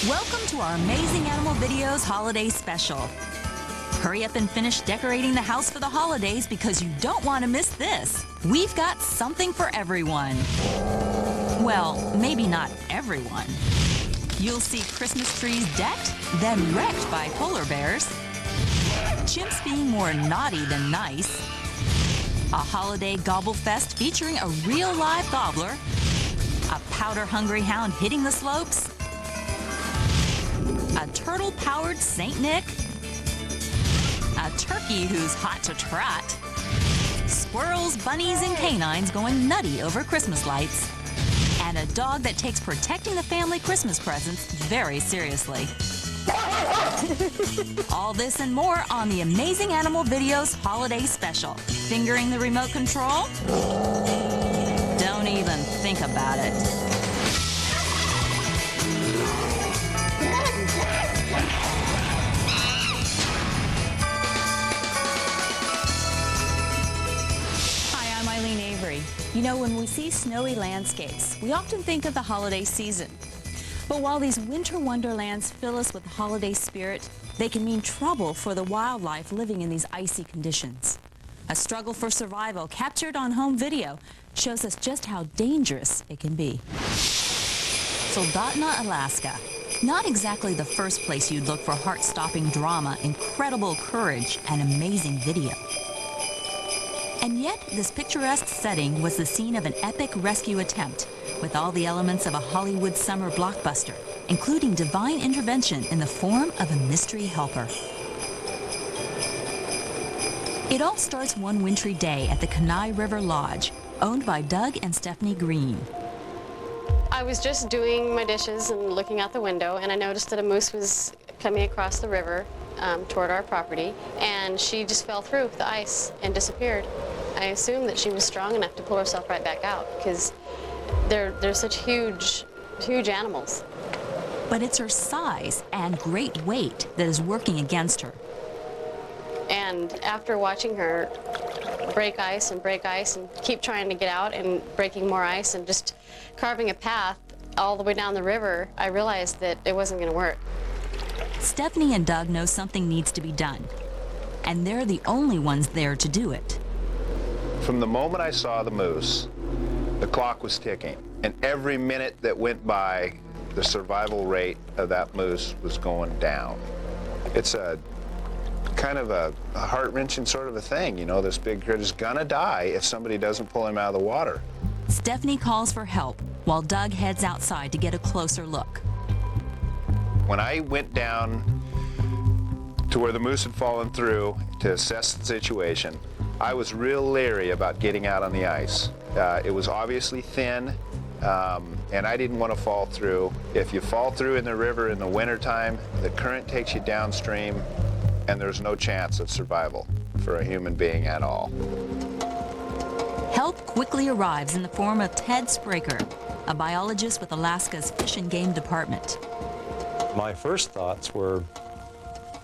Welcome to our Amazing Animal Videos Holiday Special. Hurry up and finish decorating the house for the holidays because you don't want to miss this. We've got something for everyone. Well, maybe not everyone. You'll see Christmas trees decked, then wrecked by polar bears, chimps being more naughty than nice, a holiday gobble fest featuring a real live gobbler, a powder-hungry hound hitting the slopes, a turtle-powered Saint Nick, a turkey who's hot to trot, squirrels, bunnies, and canines going nutty over Christmas lights, and a dog that takes protecting the family Christmas presents very seriously. All this and more on the Amazing Animal Videos Holiday Special. Fingering the remote control? Don't even think about it. You know, when we see snowy landscapes, we often think of the holiday season. But while these winter wonderlands fill us with holiday spirit, they can mean trouble for the wildlife living in these icy conditions. A struggle for survival captured on home video shows us just how dangerous it can be. Soldotna, Alaska. Not exactly the first place you'd look for heart-stopping drama, incredible courage, and amazing video. And yet, this picturesque setting was the scene of an epic rescue attempt, with all the elements of a Hollywood summer blockbuster, including divine intervention in the form of a mystery helper. It all starts one wintry day at the Kenai River Lodge, owned by Doug and Stephanie Green. I was just doing my dishes and looking out the window, and I noticed that a moose was coming across the river toward our property, and she just fell through the ice and disappeared. I assumed that she was strong enough to pull herself right back out because they're such huge animals. But it's her size and great weight that is working against her. And after watching her break ice and keep trying to get out and breaking more ice and just carving a path all the way down the river, I realized that it wasn't going to work. Stephanie and Doug know something needs to be done, and they're the only ones there to do it. From the moment I saw the moose, the clock was ticking, and every minute that went by, the survival rate of that moose was going down. It's a kind of a heart-wrenching sort of a thing, you know, this big critter's gonna die if somebody doesn't pull him out of the water. Stephanie calls for help, while Doug heads outside to get a closer look. When I went down to where the moose had fallen through to assess the situation, I was real leery about getting out on the ice. It was obviously thin, and I didn't want to fall through. If you fall through in the river in the wintertime, the current takes you downstream, and there's no chance of survival for a human being at all. Help quickly arrives in the form of Ted Spraker, a biologist with Alaska's Fish and Game Department. My first thoughts were,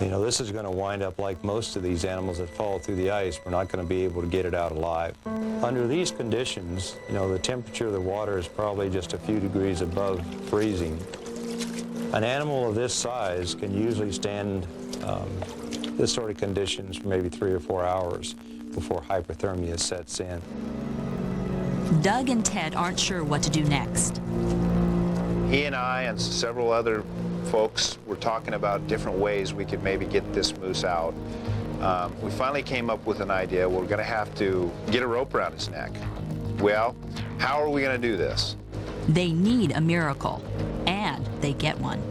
you know, this is going to wind up like most of these animals that fall through the ice. We're not going to be able to get it out alive. Under these conditions, you know, the temperature of the water is probably just a few degrees above freezing. An animal of this size can usually stand this sort of conditions for maybe 3 or 4 hours before hypothermia sets in. Doug and Ted aren't sure what to do next. He and I and several other folks were talking about different ways we could maybe get this moose out. We finally came up with an idea. We're going to have to get a rope around his neck. Well, how are we going to do this? They need a miracle, and they get one.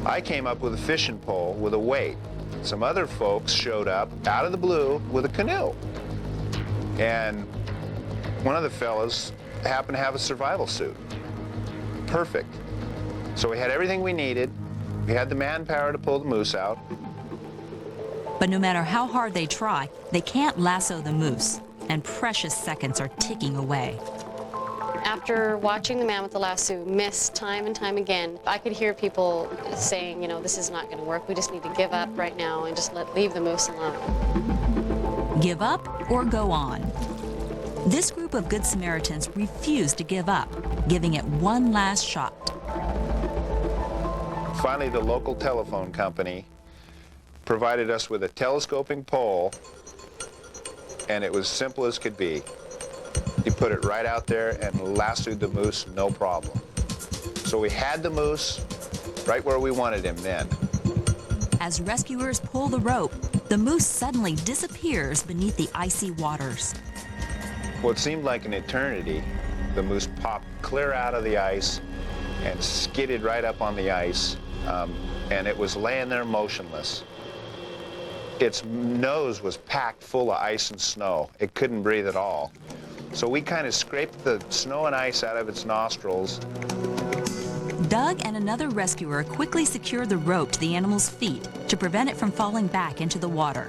I came up with a fishing pole with a weight. Some other folks showed up out of the blue with a canoe. And one of the fellas happened to have a survival suit. Perfect. So we had everything we needed. We had the manpower to pull the moose out. But no matter how hard they try, they can't lasso the moose, and precious seconds are ticking away. After watching the man with the lasso miss time and time again, I could hear people saying, you know, this is not going to work. We just need to give up right now and just leave the moose alone. Give up or go on. This group of Good Samaritans refused to give up, giving it one last shot. Finally, the local telephone company provided us with a telescoping pole, and it was simple as could be. You put it right out there and lassoed the moose, no problem. So we had the moose right where we wanted him then. As rescuers pull the rope, the moose suddenly disappears beneath the icy waters. What seemed like an eternity, the moose popped clear out of the ice and skidded right up on the ice, and it was laying there motionless. Its nose was packed full of ice and snow. It couldn't breathe at all. So we kind of scraped the snow and ice out of its nostrils. Doug and another rescuer quickly secured the rope to the animal's feet to prevent it from falling back into the water.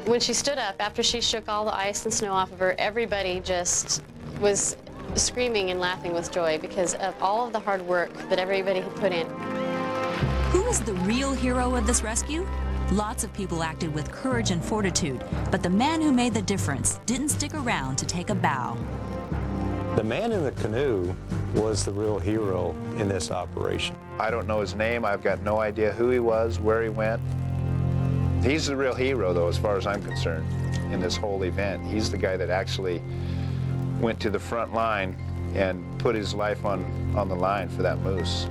When she stood up, after she shook all the ice and snow off of her, everybody just was screaming and laughing with joy because of all of the hard work that everybody had put in. Who is the real hero of this rescue? Lots of people acted with courage and fortitude, but the man who made the difference didn't stick around to take a bow. The man in the canoe was the real hero in this operation. I don't know his name. I've got no idea who he was, where he went. He's the real hero, though, as far as I'm concerned, in this whole event. He's the guy that actually went to the front line and put his life on the line for that moose.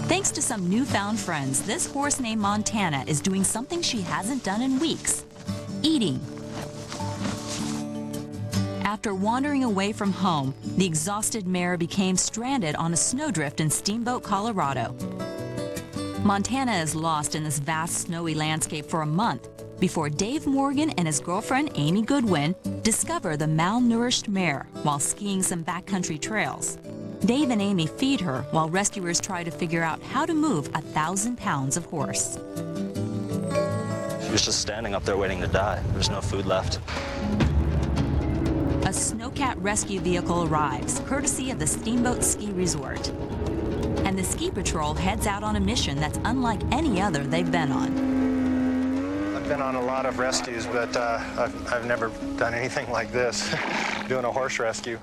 Thanks to some newfound friends, this horse named Montana is doing something she hasn't done in weeks: eating. After wandering away from home, the exhausted mare became stranded on a snowdrift in Steamboat, Colorado. Montana is lost in this vast snowy landscape for a month before Dave Morgan and his girlfriend Amy Goodwin discover the malnourished mare while skiing some backcountry trails. Dave and Amy feed her while rescuers try to figure out how to move 1,000 pounds of horse. She was just standing up there waiting to die. There's no food left. A snowcat rescue vehicle arrives, courtesy of the Steamboat Ski Resort. And the ski patrol heads out on a mission that's unlike any other they've been on. I've been on a lot of rescues, but I've never done anything like this, doing a horse rescue.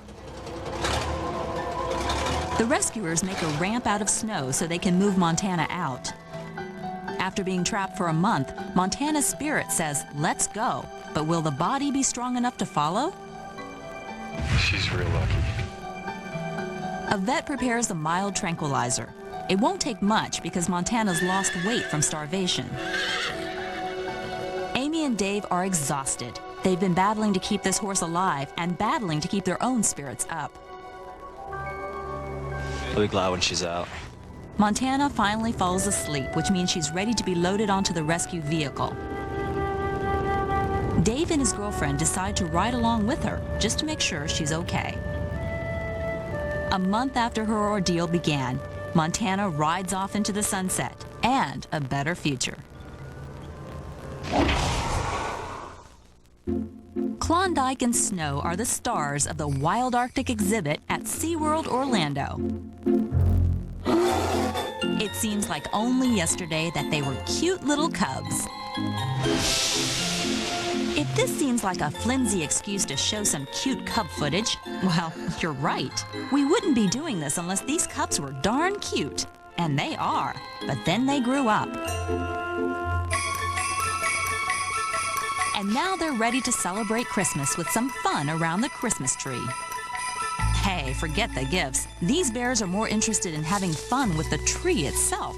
The rescuers make a ramp out of snow so they can move Montana out. After being trapped for a month, Montana's spirit says, "Let's go." But will the body be strong enough to follow? She's real lucky. A vet prepares a mild tranquilizer. It won't take much because Montana's lost weight from starvation. Amy and Dave are exhausted. They've been battling to keep this horse alive and battling to keep their own spirits up. I'll be glad when she's out. Montana finally falls asleep, which means she's ready to be loaded onto the rescue vehicle. Dave and his girlfriend decide to ride along with her just to make sure she's okay. A month after her ordeal began, Montana rides off into the sunset and a better future. Klondike and snow are the stars of the Wild Arctic exhibit at SeaWorld Orlando. It seems like only yesterday that they were cute little cubs. If this seems like a flimsy excuse to show some cute cub footage, well, you're right. We wouldn't be doing this unless these cubs were darn cute. And they are. But then they grew up. And now they're ready to celebrate Christmas with some fun around the Christmas tree. Hey, forget the gifts. These bears are more interested in having fun with the tree itself.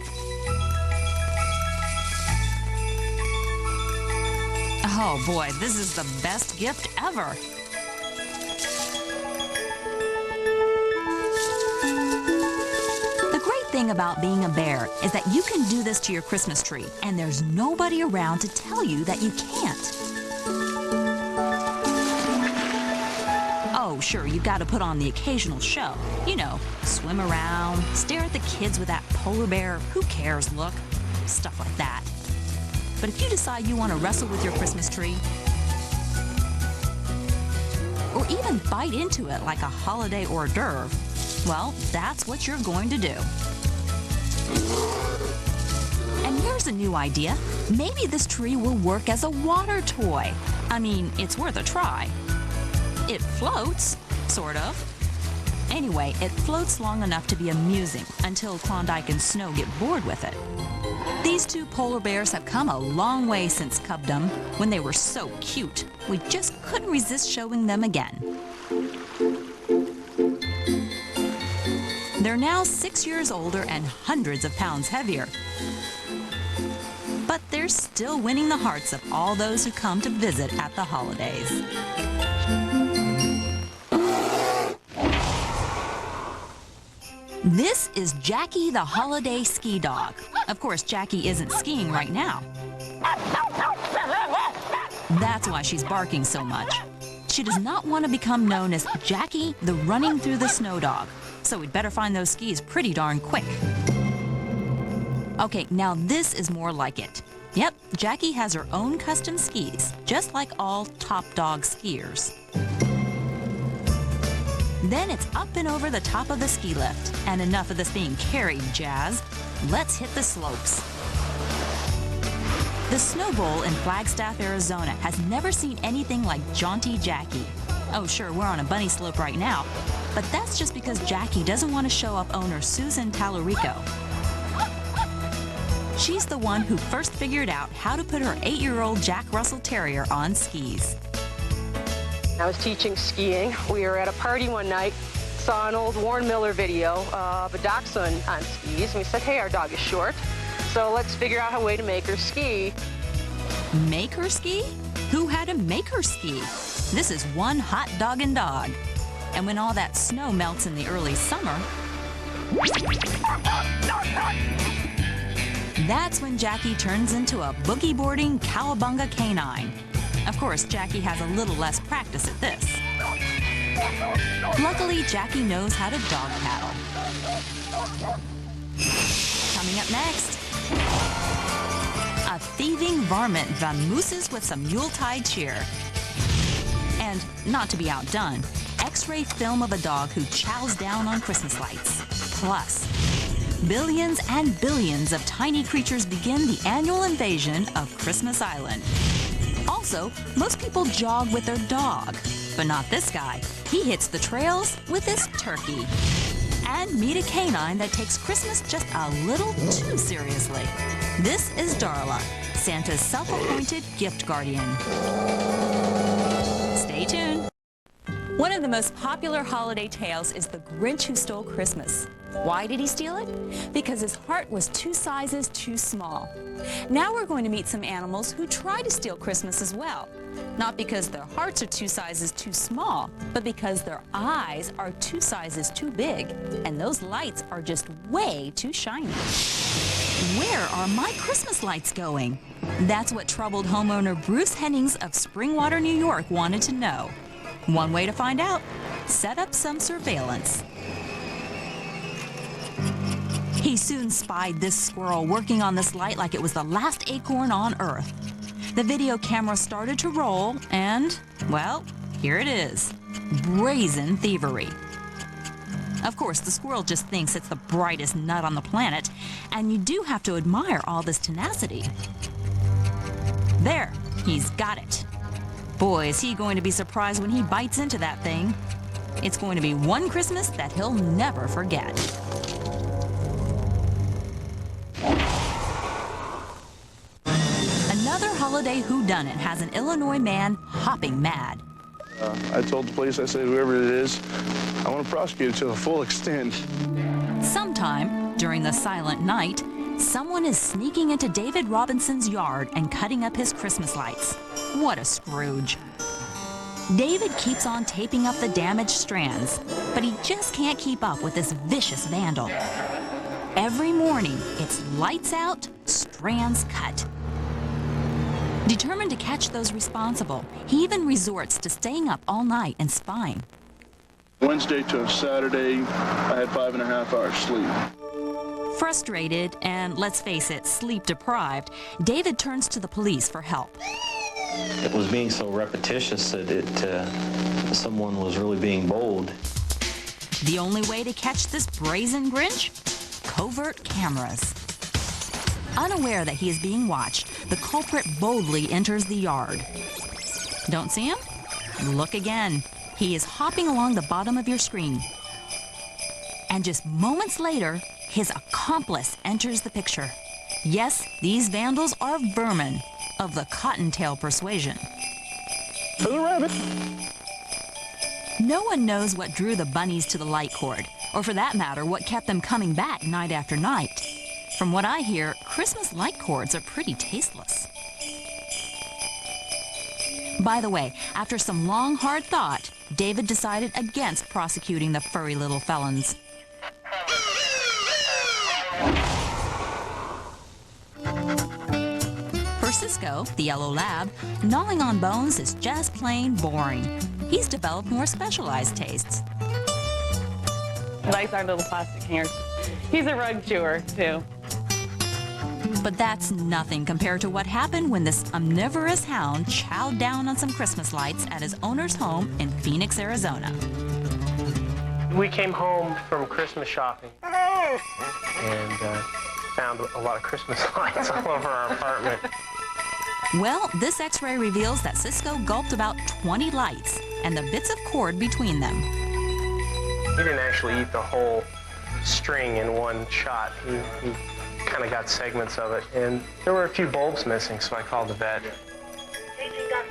Oh boy, this is the best gift ever. The great thing about being a bear is that you can do this to your Christmas tree, and there's nobody around to tell you that you can't. Oh, sure, you've got to put on the occasional show. You know, swim around, stare at the kids with that polar bear, who cares look, stuff like that. But if you decide you want to wrestle with your Christmas tree, or even bite into it like a holiday hors d'oeuvre, well, that's what you're going to do. And here's Here's a new idea. Maybe this tree will work as a water toy. I mean, it's worth a try. It floats, sort of. Anyway, it floats long enough to be amusing until Klondike and Snow get bored with it. These two polar bears have come a long way since cubdom, when they were so cute. We just couldn't resist showing them again. They're now 6 years older and hundreds of pounds heavier. But they're still winning the hearts of all those who come to visit at the holidays. This is Jackie the holiday ski dog. Of course, Jackie isn't skiing right now. That's why she's barking so much. She does not want to become known as Jackie the running through the snow dog. So we'd better find those skis pretty darn quick. Okay, now this is more like it. Yep, Jackie has her own custom skis, just like all top dog skiers. Then it's up and over the top of the ski lift. And enough of this being carried, Jazz. Let's hit the slopes. The Snow Bowl in Flagstaff, Arizona has never seen anything like jaunty Jackie. Oh sure, we're on a bunny slope right now, but that's just because Jackie doesn't want to show up owner Susan Tallarico. She's the one who first figured out how to put her 8-year-old Jack Russell Terrier on skis. I was teaching skiing. We were at a party one night, saw an old Warren Miller video of a dachshund on skis, and we said, hey, our dog is short, so let's figure out a way to make her ski. Make her ski? Who had to make her ski? This is one hot doggin' dog. And when all that snow melts in the early summer, that's when Jackie turns into a boogie-boarding cowabunga canine. Of course, Jackie has a little less practice at this. Luckily, Jackie knows how to dog paddle. Coming up next, a thieving varmint vamooses with some Yuletide cheer. And, not to be outdone, X-ray film of a dog who chows down on Christmas lights. Plus, billions and billions of tiny creatures begin the annual invasion of Christmas Island. Also, most people jog with their dog, but not this guy. He hits the trails with his turkey. And meet a canine that takes Christmas just a little too seriously. This is Darla, Santa's self-appointed gift guardian. Stay tuned. One of the most popular holiday tales is The Grinch Who Stole Christmas. Why did he steal it? Because his heart was 2 sizes too small. Now we're going to meet some animals who try to steal Christmas as well. Not because their hearts are 2 sizes too small, but because their eyes are 2 sizes too big, and those lights are just way too shiny. Where are my Christmas lights going? That's what troubled homeowner Bruce Hennings of Springwater, New York wanted to know. One way to find out: set up some surveillance. He soon spied this squirrel working on this light like it was the last acorn on Earth. The video camera started to roll and, well, here it is. Brazen thievery. Of course, the squirrel just thinks it's the brightest nut on the planet, and you do have to admire all this tenacity. There, he's got it. Boy, is he going to be surprised when he bites into that thing. It's going to be one Christmas that he'll never forget. Another holiday whodunit has an Illinois man hopping mad. I told the police, I said, whoever it is, I want to prosecute it to the full extent. Sometime during the silent night, someone is sneaking into David Robinson's yard and cutting up his Christmas lights. What a Scrooge. David keeps on taping up the damaged strands, but he just can't keep up with this vicious vandal. Every morning, it's lights out, strands cut. Determined to catch those responsible, he even resorts to staying up all night and spying. Wednesday to Saturday, I had 5.5 hours sleep. Frustrated and, let's face it, sleep-deprived, David turns to the police for help. It was being so repetitious that someone was really being bold. The only way to catch this brazen Grinch? Covert cameras. Unaware that he is being watched, the culprit boldly enters the yard. Don't see him? Look again. He is hopping along the bottom of your screen. And just moments later, his accomplice enters the picture. Yes, these vandals are vermin of the cottontail persuasion. No one knows what drew the bunnies to the light cord, or for that matter, what kept them coming back night after night. From what I hear, Christmas light cords are pretty tasteless. By the way, after some long, hard thought, David decided against prosecuting the furry little felons. For Cisco, the yellow lab, gnawing on bones is just plain boring. He's developed more specialized tastes. He likes our little plastic hangers. He's a rug chewer, too. But that's nothing compared to what happened when this omnivorous hound chowed down on some Christmas lights at his owner's home in Phoenix, Arizona. We came home from Christmas shopping and found a lot of Christmas lights all over our apartment. Well, this X-ray reveals that Cisco gulped about 20 lights and the bits of cord between them. He didn't actually eat the whole string in one shot. He kind of got segments of it, and there were a few bulbs missing, so I called the vet.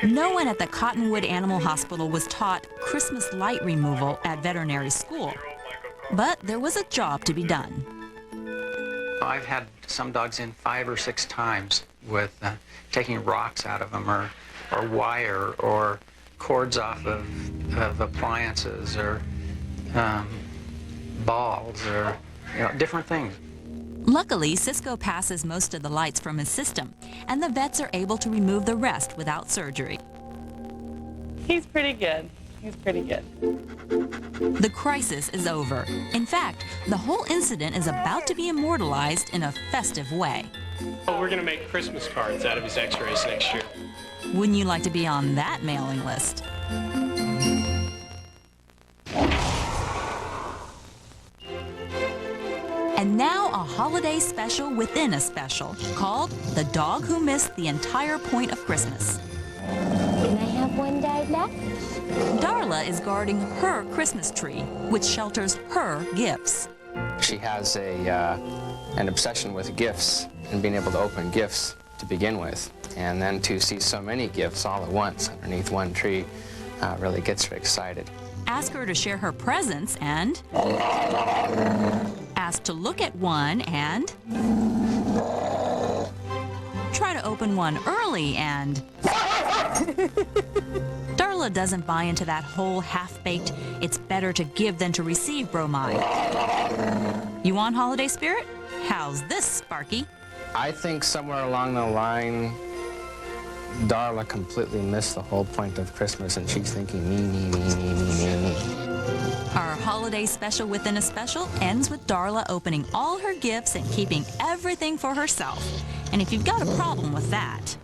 No one at the Cottonwood Animal Hospital was taught Christmas light removal at veterinary school, but there was a job to be done. I've had some dogs in 5 or 6 times with taking rocks out of them, or wire, or cords off of appliances, or balls, or different things. Luckily, Cisco passes most of the lights from his system, and the vets are able to remove the rest without surgery. He's pretty good. He's pretty good. The crisis is over. In fact, the whole incident is about to be immortalized in a festive way. We're going to make Christmas cards out of his x-rays next year. Wouldn't you like to be on that mailing list? And now a holiday special within a special called The Dog Who Missed the Entire Point of Christmas. Can I have one died left? Darla is guarding her Christmas tree, which shelters her gifts. She has an obsession with gifts and being able to open gifts to begin with. And then to see so many gifts all at once underneath one tree really gets her excited. Ask her to share her presents and ask to look at one and try to open one early and Darla doesn't buy into that whole half-baked, it's better to give than to receive bromide. You want holiday spirit? How's this, Sparky? I think somewhere along the line, Darla completely missed the whole point of Christmas, and she's thinking me. Our holiday special within a special ends with Darla opening all her gifts and keeping everything for herself. And if you've got a problem with that,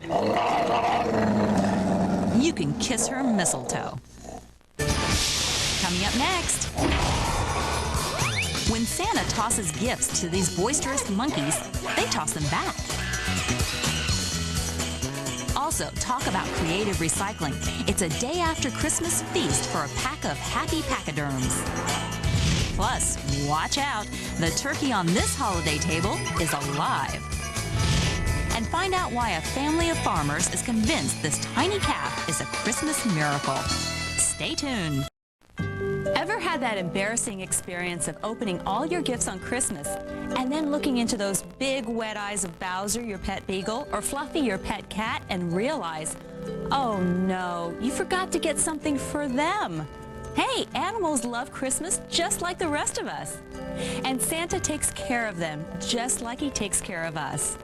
you can kiss her mistletoe. Coming up next, when Santa tosses gifts to these boisterous monkeys, they toss them back. Also, talk about creative recycling. It's a day after Christmas feast for a pack of happy pachyderms. Plus, watch out, the turkey on this holiday table is alive. And find out why a family of farmers is convinced this tiny calf is a Christmas miracle. Stay tuned. Ever had that embarrassing experience of opening all your gifts on Christmas and then looking into those big wet eyes of Bowser, your pet beagle, or Fluffy, your pet cat, and realize, oh no, you forgot to get something for them? Hey, animals love Christmas just like the rest of us. And Santa takes care of them just like he takes care of us.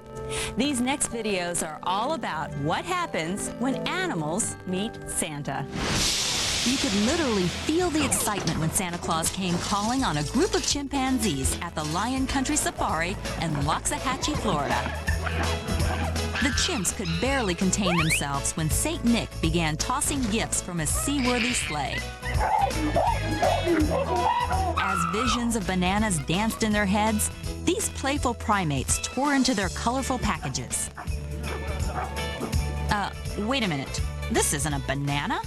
These next videos are all about what happens when animals meet Santa. You could literally feel the excitement when Santa Claus came calling on a group of chimpanzees at the Lion Country Safari in Loxahatchee, Florida. The chimps could barely contain themselves when St. Nick began tossing gifts from his seaworthy sleigh. As visions of bananas danced in their heads, these playful primates tore into their colorful packages. Wait a minute. This isn't a banana?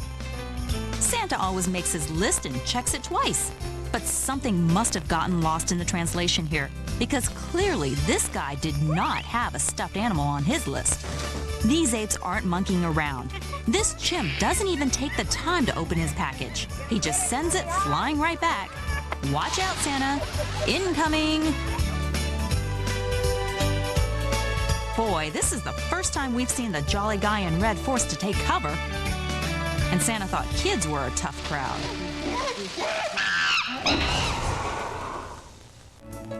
Santa always makes his list and checks it twice. But something must have gotten lost in the translation here, because clearly this guy did not have a stuffed animal on his list. These apes aren't monkeying around. This chimp doesn't even take the time to open his package. He just sends it flying right back. Watch out, Santa. Incoming! Boy, this is the first time we've seen the jolly guy in red forced to take cover. And Santa thought kids were a tough crowd.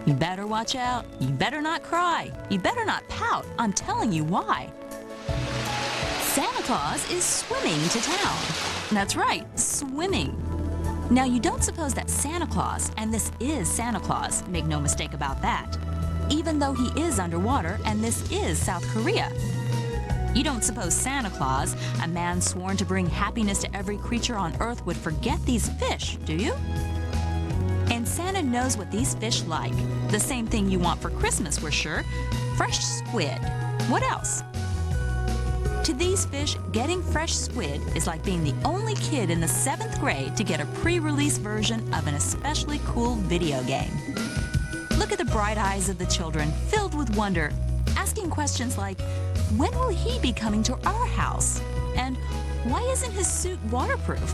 You better watch out. You better not cry. You better not pout. I'm telling you why. Santa Claus is swimming to town. That's right, swimming. Now, you don't suppose that Santa Claus, and this is Santa Claus, make no mistake about that, even though he is underwater and this is South Korea. You don't suppose Santa Claus, a man sworn to bring happiness to every creature on Earth, would forget these fish, do you? And Santa knows what these fish like. The same thing you want for Christmas, we're sure. Fresh squid. What else? To these fish, getting fresh squid is like being the only kid in the 7th grade to get a pre-release version of an especially cool video game. Look at the bright eyes of the children, filled with wonder, asking questions like, when will he be coming to our house? And why isn't his suit waterproof?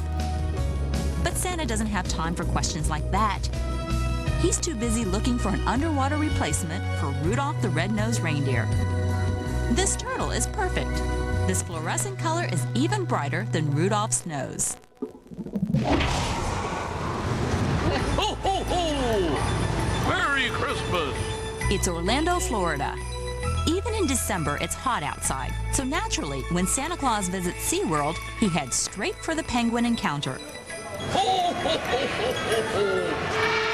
But Santa doesn't have time for questions like that. He's too busy looking for an underwater replacement for Rudolph the Red-Nosed Reindeer. This turtle is perfect. This fluorescent color is even brighter than Rudolph's nose. Ho, ho, ho! Merry Christmas! It's Orlando, Florida. Even in December, it's hot outside. So naturally, when Santa Claus visits SeaWorld, he heads straight for the penguin encounter. Ho, ho, ho, ho, ho, ho!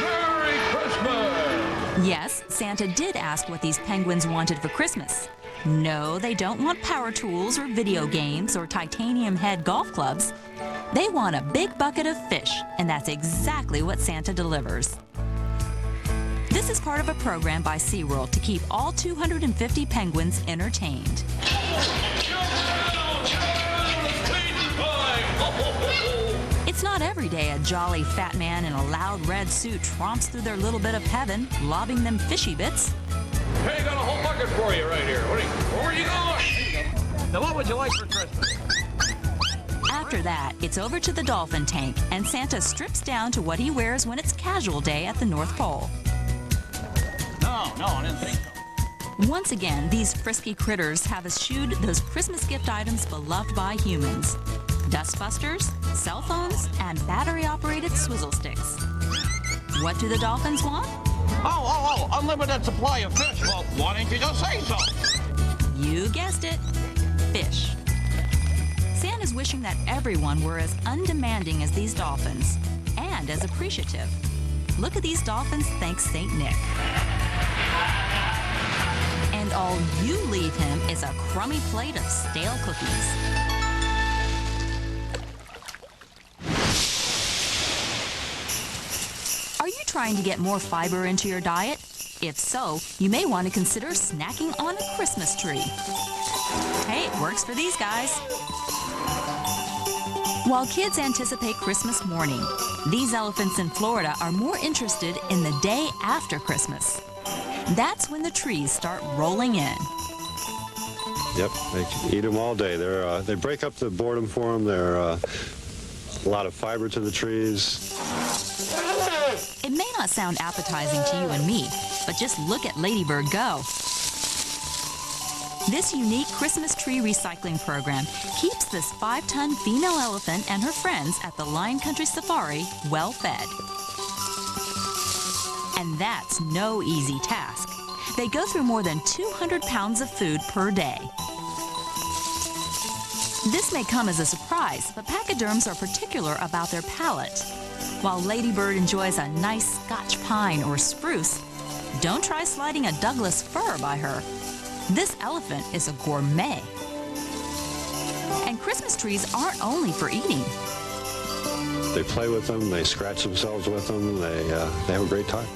Merry Christmas! Yes, Santa did ask what these penguins wanted for Christmas. No, they don't want power tools or video games or titanium head golf clubs. They want a big bucket of fish, and that's exactly what Santa delivers. This is part of a program by SeaWorld to keep all 250 penguins entertained. It's not every day a jolly fat man in a loud red suit tromps through their little bit of heaven, lobbing them fishy bits. Hey, got a whole bucket for you right here. Where are you going? Now, what would you like for Christmas? After that, it's over to the dolphin tank, and Santa strips down to what he wears when it's casual day at the North Pole. No, I didn't think so. Once again, these frisky critters have eschewed those Christmas gift items beloved by humans. Dustbusters, cell phones, and battery-operated swizzle sticks. What do the dolphins want? Oh, unlimited supply of fish. Well, why didn't you just say so? You guessed it, fish. Santa's wishing that everyone were as undemanding as these dolphins, and as appreciative. Look at these dolphins thank St. Nick. And all you leave him is a crummy plate of stale cookies. Are you trying to get more fiber into your diet? If so, you may want to consider snacking on a Christmas tree. Hey, it works for these guys. While kids anticipate Christmas morning, these elephants in Florida are more interested in the day after Christmas. That's when the trees start rolling in. Yep, they can eat them all day. They break up the boredom for them. They're a lot of fiber to the trees. It may not sound appetizing to you and me, but just look at Ladybird go. This unique Christmas tree recycling program keeps this 5-ton female elephant and her friends at the Lion Country Safari well fed. And that's no easy task. They go through more than 200 pounds of food per day. This may come as a surprise, but pachyderms are particular about their palate. While Ladybird enjoys a nice Scotch pine or spruce, don't try sliding a Douglas fir by her. This elephant is a gourmet. And Christmas trees aren't only for eating. They play with them, they scratch themselves with them, they have a great time.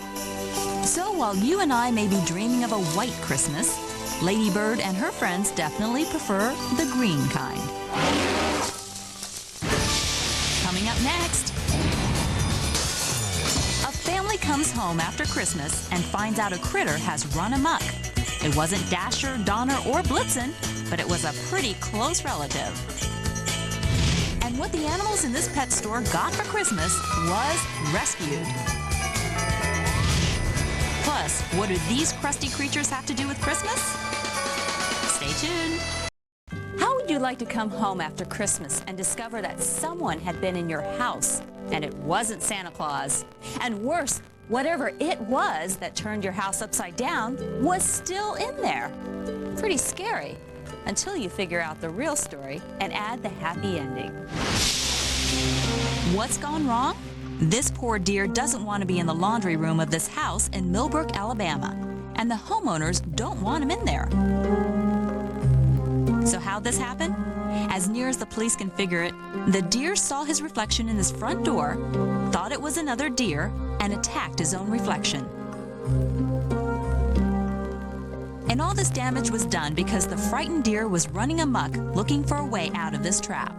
So while you and I may be dreaming of a white Christmas, Lady Bird and her friends definitely prefer the green kind. Coming up next, a family comes home after Christmas and finds out a critter has run amok. It wasn't Dasher, Donner, or Blitzen, but it was a pretty close relative. And what the animals in this pet store got for Christmas was rescued. Plus, what do these crusty creatures have to do with Christmas? Stay tuned. How would you like to come home after Christmas and discover that someone had been in your house and it wasn't Santa Claus? And worse, whatever it was that turned your house upside down was still in there. Pretty scary, until you figure out the real story and add the happy ending. What's gone wrong? This poor deer doesn't want to be in the laundry room of this house in Millbrook, Alabama, and the homeowners don't want him in there. So how'd this happen? As near as the police can figure it, the deer saw his reflection in his front door, thought it was another deer, and attacked his own reflection. And all this damage was done because the frightened deer was running amok looking for a way out of this trap.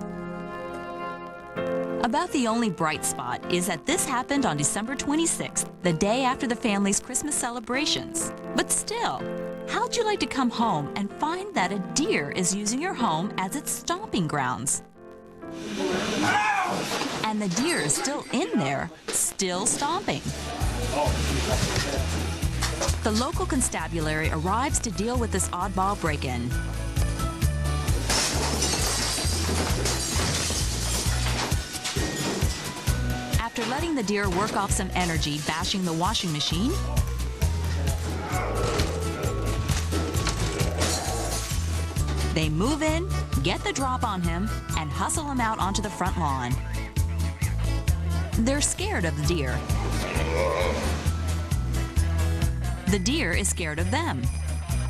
About the only bright spot is that this happened on December 26th, the day after the family's Christmas celebrations. But still, how'd you like to come home and find that a deer is using your home as its stomping grounds? And the deer is still in there, still stomping. The local constabulary arrives to deal with this oddball break-in. After letting the deer work off some energy bashing the washing machine, they move in, get the drop on him, and hustle him out onto the front lawn. They're scared of the deer. The deer is scared of them.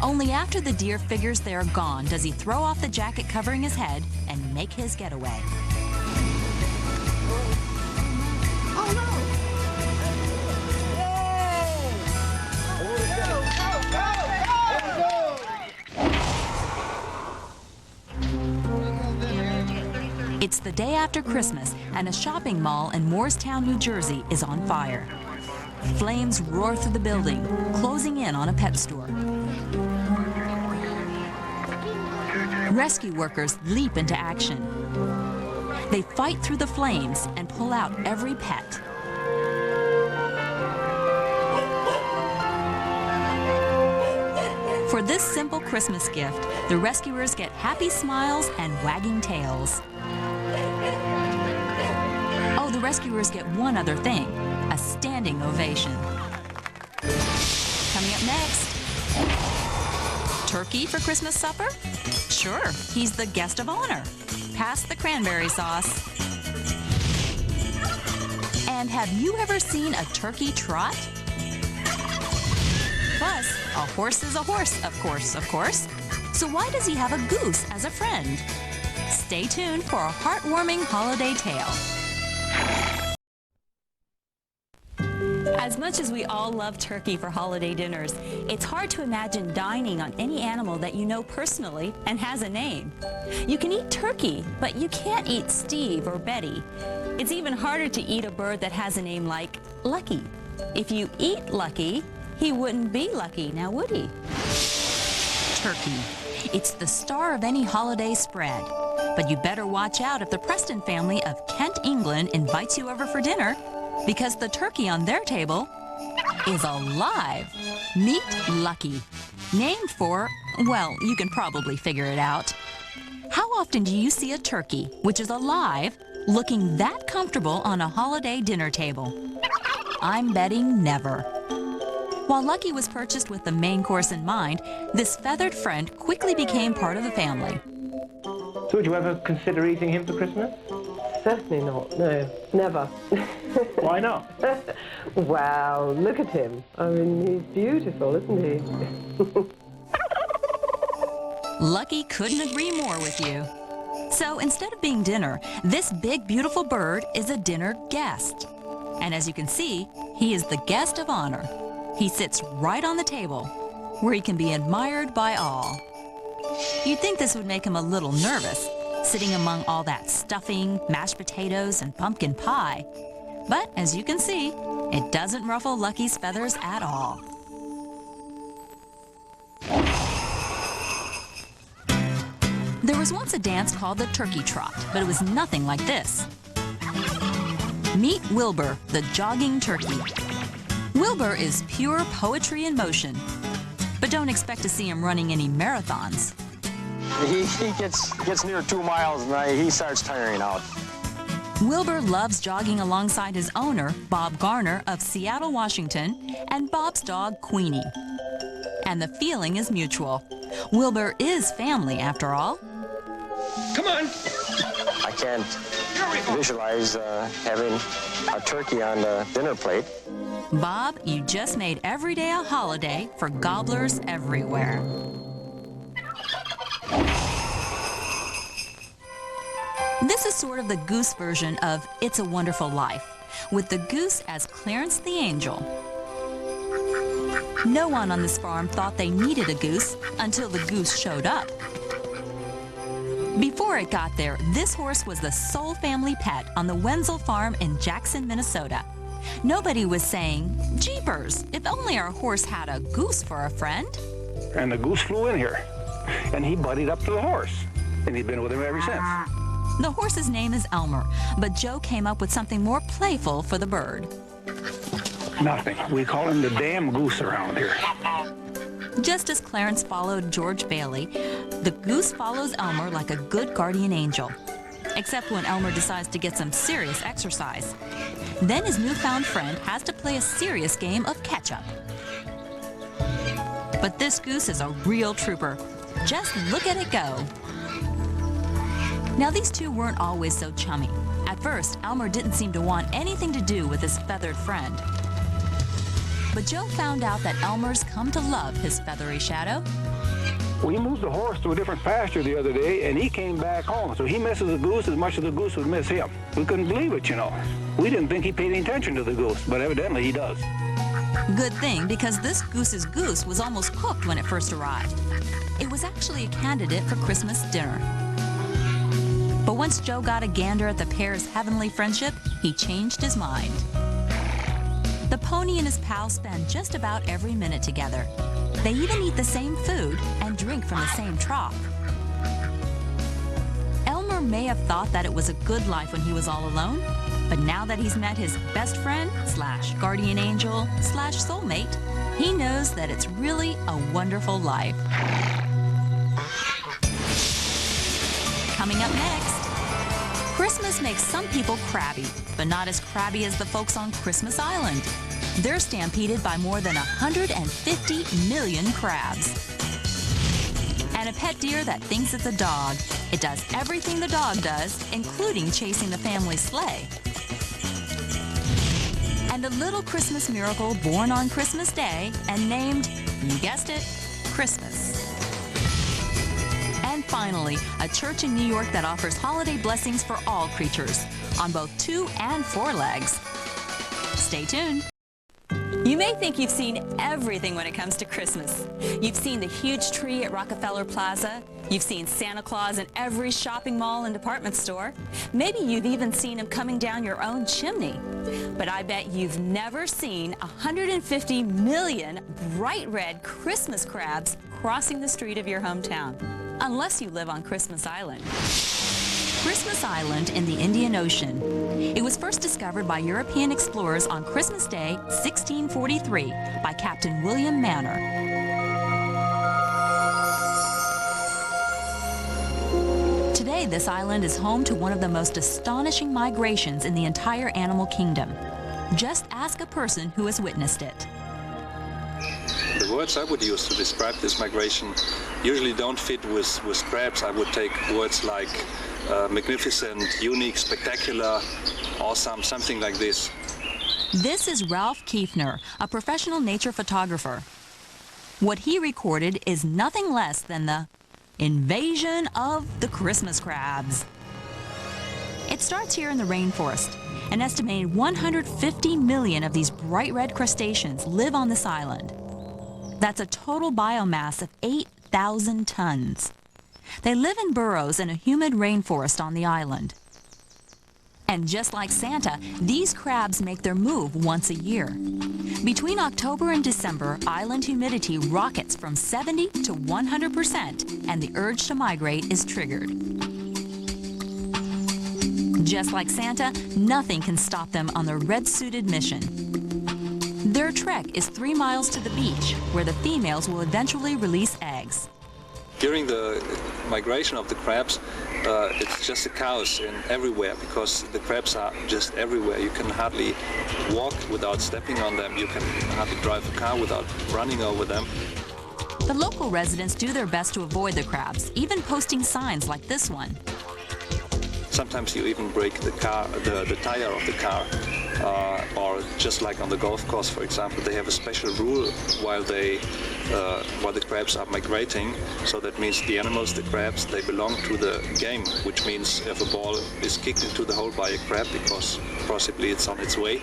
Only after the deer figures they're gone does he throw off the jacket covering his head and make his getaway. It's the day after Christmas, and a shopping mall in Moorestown, New Jersey is on fire. Flames roar through the building, closing in on a pet store. Rescue workers leap into action. They fight through the flames and pull out every pet. For this simple Christmas gift, the rescuers get happy smiles and wagging tails. Oh, the rescuers get one other thing, a standing ovation. Coming up next, turkey for Christmas supper? Sure, he's the guest of honor. Pass the cranberry sauce. And have you ever seen a turkey trot? Plus, a horse is a horse, of course. So why does he have a goose as a friend? Stay tuned for a heartwarming holiday tale. As much as we all love turkey for holiday dinners, it's hard to imagine dining on any animal that you know personally and has a name. You can eat turkey, but you can't eat Steve or Betty. It's even harder to eat a bird that has a name like Lucky. If you eat Lucky, he wouldn't be lucky, now would he? Turkey. It's the star of any holiday spread. But you better watch out if the Preston family of Kent, England invites you over for dinner, because the turkey on their table is alive. Meet Lucky. Named for, well, you can probably figure it out. How often do you see a turkey, which is alive, looking that comfortable on a holiday dinner table? I'm betting never. While Lucky was purchased with the main course in mind, this feathered friend quickly became part of the family. So would you ever consider eating him for Christmas? Certainly not, no, never. Why not? Wow, look at him. I mean, he's beautiful, isn't he? Lucky couldn't agree more with you. So instead of being dinner, this big, beautiful bird is a dinner guest. And as you can see, he is the guest of honor. He sits right on the table, where he can be admired by all. You'd think this would make him a little nervous, sitting among all that stuffing, mashed potatoes, and pumpkin pie. But as you can see, it doesn't ruffle Lucky's feathers at all. There was once a dance called the Turkey Trot, but it was nothing like this. Meet Wilbur, the jogging turkey. Wilbur is pure poetry in motion, but don't expect to see him running any marathons. He gets near 2 miles and he starts tiring out. Wilbur loves jogging alongside his owner, Bob Garner of Seattle, Washington, and Bob's dog, Queenie. And the feeling is mutual. Wilbur is family, after all. Come on! I can't visualize having a turkey on the dinner plate. Bob, you just made every day a holiday for gobblers everywhere. This is sort of the goose version of It's a Wonderful Life, with the goose as Clarence the Angel. No one on this farm thought they needed a goose until the goose showed up. Before it got there, this horse was the sole family pet on the Wenzel farm in Jackson, Minnesota. Nobody was saying, "Jeepers, if only our horse had a goose for a friend." And the goose flew in here, and he buddied up to the horse, and he's been with him ever since. The horse's name is Elmer, but Joe came up with something more playful for the bird. Nothing. We call him the damn goose around here. Just as Clarence followed George Bailey, the goose follows Elmer like a good guardian angel. Except when Elmer decides to get some serious exercise. Then his newfound friend has to play a serious game of catch-up. But this goose is a real trooper. Just look at it go. Now, these two weren't always so chummy. At first, Elmer didn't seem to want anything to do with his feathered friend. But Joe found out that Elmer's come to love his feathery shadow. We moved the horse to a different pasture the other day, and he came back home. So he misses the goose as much as the goose would miss him. We couldn't believe it, you know. We didn't think he paid any attention to the goose, but evidently he does. Good thing, because this goose's goose was almost cooked when it first arrived. It was actually a candidate for Christmas dinner. But once Joe got a gander at the pair's heavenly friendship, he changed his mind. The pony and his pal spend just about every minute together. They even eat the same food and drink from the same trough. Elmer may have thought that it was a good life when he was all alone, but now that he's met his best friend / guardian angel / soulmate, he knows that it's really a wonderful life. Coming up next, Christmas makes some people crabby, but not as crabby as the folks on Christmas Island. They're stampeded by more than 150 million crabs. And a pet deer that thinks it's a dog. It does everything the dog does, including chasing the family sleigh. And a little Christmas miracle born on Christmas Day and named, you guessed it, Christmas. And finally, a church in New York that offers holiday blessings for all creatures, on both 2 and 4 legs. Stay tuned. You may think you've seen everything when it comes to Christmas. You've seen the huge tree at Rockefeller Plaza. You've seen Santa Claus in every shopping mall and department store. Maybe you've even seen him coming down your own chimney. But I bet you've never seen 150 million bright red Christmas crabs crossing the street of your hometown. Unless you live on Christmas Island. Christmas Island in the Indian Ocean. It was first discovered by European explorers on Christmas Day, 1643, by Captain William Manor. Today, this island is home to one of the most astonishing migrations in the entire animal kingdom. Just ask a person who has witnessed it. The words I would use to describe this migration usually don't fit with crabs. I would take words like magnificent, unique, spectacular, awesome, something like this. This is Ralph Kiefner, a professional nature photographer. What he recorded is nothing less than the Invasion of the Christmas crabs. It starts here in the rainforest. An estimated 150 million of these bright red crustaceans live on this island. That's a total biomass of 8,000 tons. They live in burrows in a humid rainforest on the island. And just like Santa, these crabs make their move once a year. Between October and December, island humidity rockets from 70 to 100%, and the urge to migrate is triggered. Just like Santa, nothing can stop them on their red-suited mission. Their trek is 3 miles to the beach, where the females will eventually release eggs. During the migration of the crabs, it's just a chaos everywhere because the crabs are just everywhere. You can hardly walk without stepping on them. You can hardly drive a car without running over them. The local residents do their best to avoid the crabs, even posting signs like this one. Sometimes you even break the tire of the car. Or just like on the golf course, for example, they have a special rule while the crabs are migrating. So that means the animals, the crabs, they belong to the game, which means if a ball is kicked into the hole by a crab because possibly it's on its way,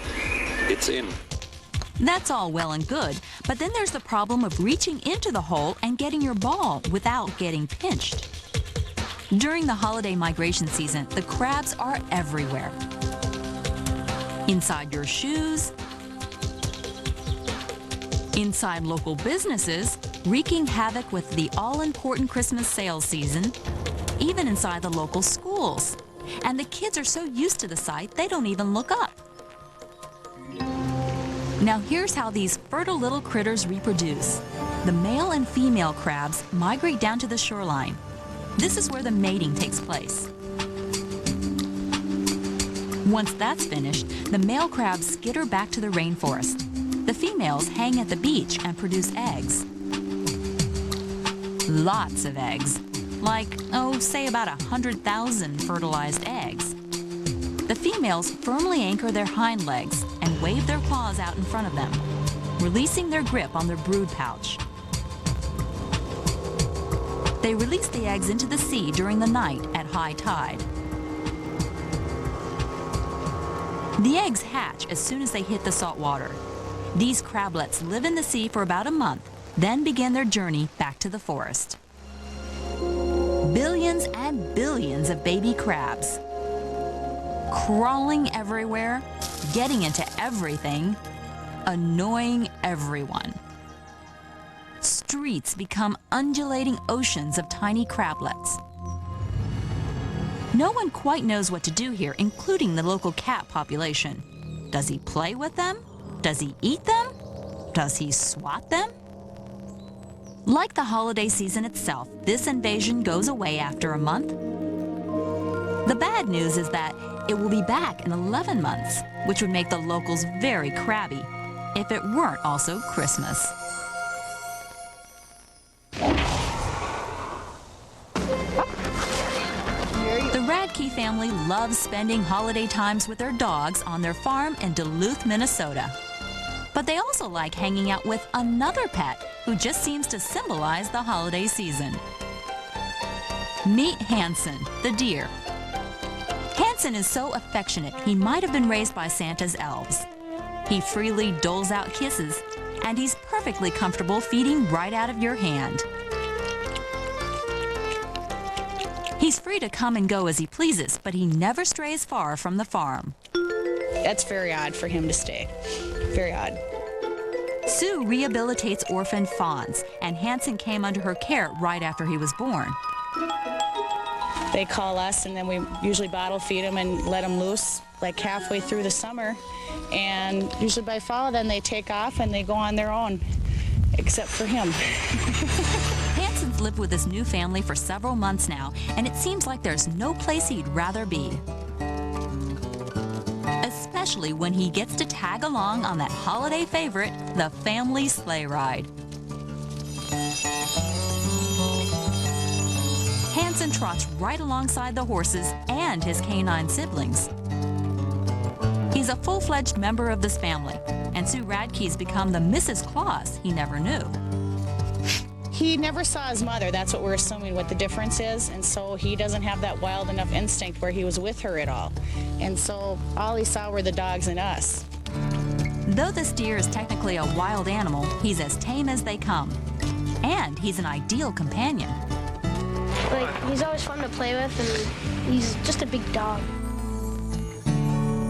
it's in. That's all well and good, but then there's the problem of reaching into the hole and getting your ball without getting pinched. During the holiday migration season, the crabs are everywhere. Inside your shoes, inside local businesses, wreaking havoc with the all-important Christmas sales season, even inside the local schools. And the kids are so used to the sight, they don't even look up. Now here's how these fertile little critters reproduce. The male and female crabs migrate down to the shoreline. This is where the mating takes place. Once that's finished, the male crabs skitter back to the rainforest. The females hang at the beach and produce eggs. Lots of eggs, like, say about 100,000 fertilized eggs. The females firmly anchor their hind legs and wave their claws out in front of them, releasing their grip on their brood pouch. They release the eggs into the sea during the night at high tide. The eggs hatch as soon as they hit the salt water. These crablets live in the sea for about a month, then begin their journey back to the forest. Billions and billions of baby crabs, crawling everywhere, getting into everything, annoying everyone. Streets become undulating oceans of tiny crablets. No one quite knows what to do here, including the local cat population. Does he play with them? Does he eat them? Does he swat them? Like the holiday season itself, this invasion goes away after a month. The bad news is that it will be back in 11 months, which would make the locals very crabby, if it weren't also Christmas. The Radke family loves spending holiday times with their dogs on their farm in Duluth, Minnesota. But they also like hanging out with another pet who just seems to symbolize the holiday season. Meet Hansen, the deer. Hansen is so affectionate he might have been raised by Santa's elves. He freely doles out kisses, and he's perfectly comfortable feeding right out of your hand. He's free to come and go as he pleases, but he never strays far from the farm. That's very odd for him to stay. Very odd. Sue rehabilitates orphaned fawns, and Hansen came under her care right after he was born. They call us, and then we usually bottle feed them and let them loose like halfway through the summer. And usually by fall, then they take off and they go on their own, except for him. Hansen's lived with his new family for several months now, and it seems like there's no place he'd rather be. Especially when he gets to tag along on that holiday favorite, the family sleigh ride. Hansen trots right alongside the horses and his canine siblings. He's a full-fledged member of this family, and Sue Radke's become the Mrs. Claus he never knew. He never saw his mother. That's what we're assuming what the difference is. And so he doesn't have that wild enough instinct where he was with her at all. And so all he saw were the dogs and us. Though this deer is technically a wild animal, he's as tame as they come. And he's an ideal companion. Like, he's always fun to play with, and he's just a big dog.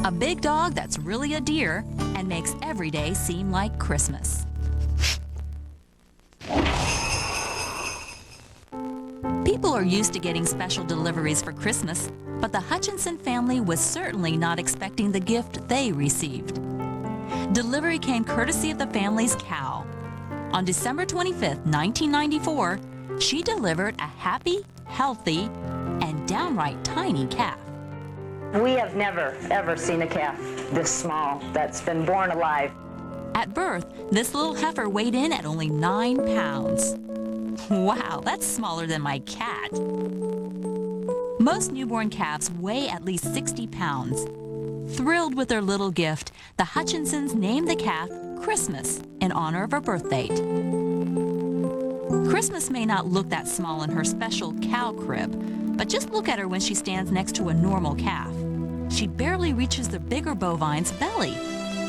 A big dog that's really a deer and makes every day seem like Christmas. People are used to getting special deliveries for Christmas, but the Hutchinson family was certainly not expecting the gift they received. Delivery came courtesy of the family's cow. On December 25th, 1994, she delivered a happy, healthy, and downright tiny calf. We have never, ever seen a calf this small that's been born alive. At birth, this little heifer weighed in at only 9 pounds. Wow, that's smaller than my cat. Most newborn calves weigh at least 60 pounds. Thrilled with their little gift, the Hutchinsons named the calf Christmas in honor of her birth date. Christmas may not look that small in her special cow crib, but just look at her when she stands next to a normal calf. She barely reaches the bigger bovine's belly,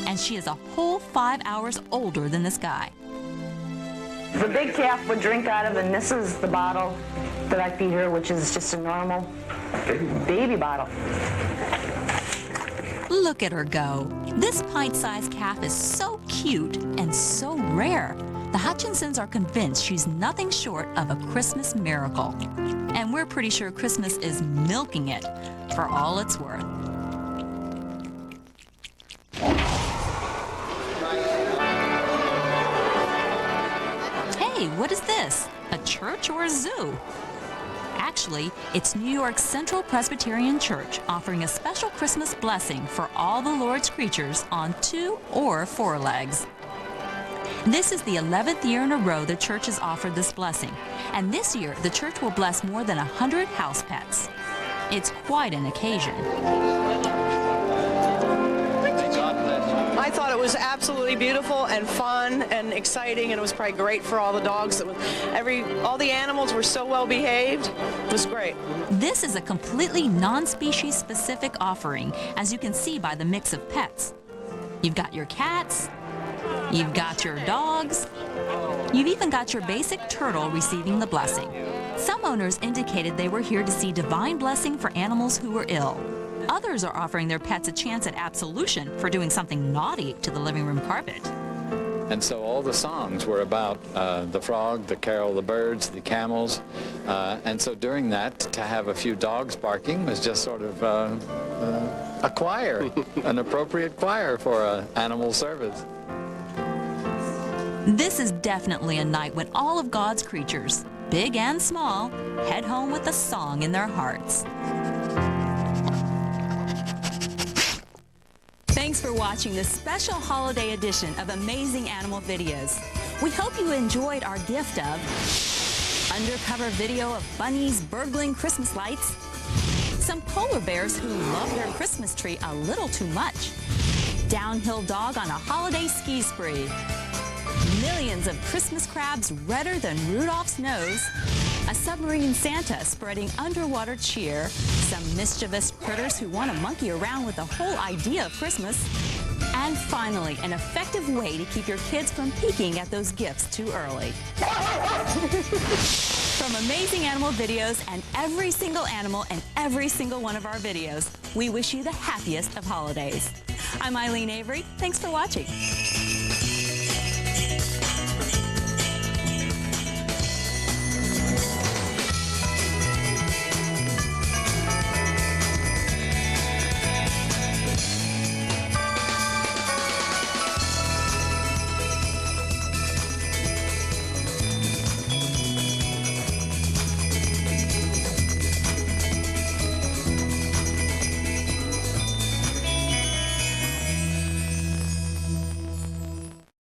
and she is a whole 5 hours older than this guy. The big calf would drink out of, and this is the bottle that I feed her, which is just a normal baby bottle. Look at her go. This pint-sized calf is so cute and so rare. The Hutchinsons are convinced she's nothing short of a Christmas miracle. And we're pretty sure Christmas is milking it for all it's worth. Hey, what is this? A church or a zoo? Actually, it's New York's Central Presbyterian Church offering a special Christmas blessing for all the Lord's creatures on 2 or 4 legs. This is the 11th year in a row the church has offered this blessing, and this year the church will bless more than 100 house pets. It's quite an occasion. I thought it was absolutely beautiful and fun and exciting, and it was probably great for all the dogs. All the animals were so well behaved. It was great. This is a completely non-species specific offering, as you can see by the mix of pets. You've got your cats, you've got your dogs, you've even got your basic turtle receiving the blessing. Some owners indicated they were here to see divine blessing for animals who were ill. Others are offering their pets a chance at absolution for doing something naughty to the living room carpet. And so all the songs were about the frog, the carol, the birds, the camels. And so during that, to have a few dogs barking was just sort of a choir, an appropriate choir for an animal service. This is definitely a night when all of God's creatures, big and small, head home with a song in their hearts. Thanks for watching this special holiday edition of Amazing Animal Videos. We hope you enjoyed our gift of undercover video of bunnies burgling Christmas lights, some polar bears who love their Christmas tree a little too much, downhill dog on a holiday ski spree, millions of Christmas crabs redder than Rudolph's nose, a submarine Santa spreading underwater cheer, some mischievous critters who want to monkey around with the whole idea of Christmas, and finally, an effective way to keep your kids from peeking at those gifts too early. From Amazing Animal Videos and every single animal in every single one of our videos, we wish you the happiest of holidays. I'm Eileen Avery. Thanks for watching.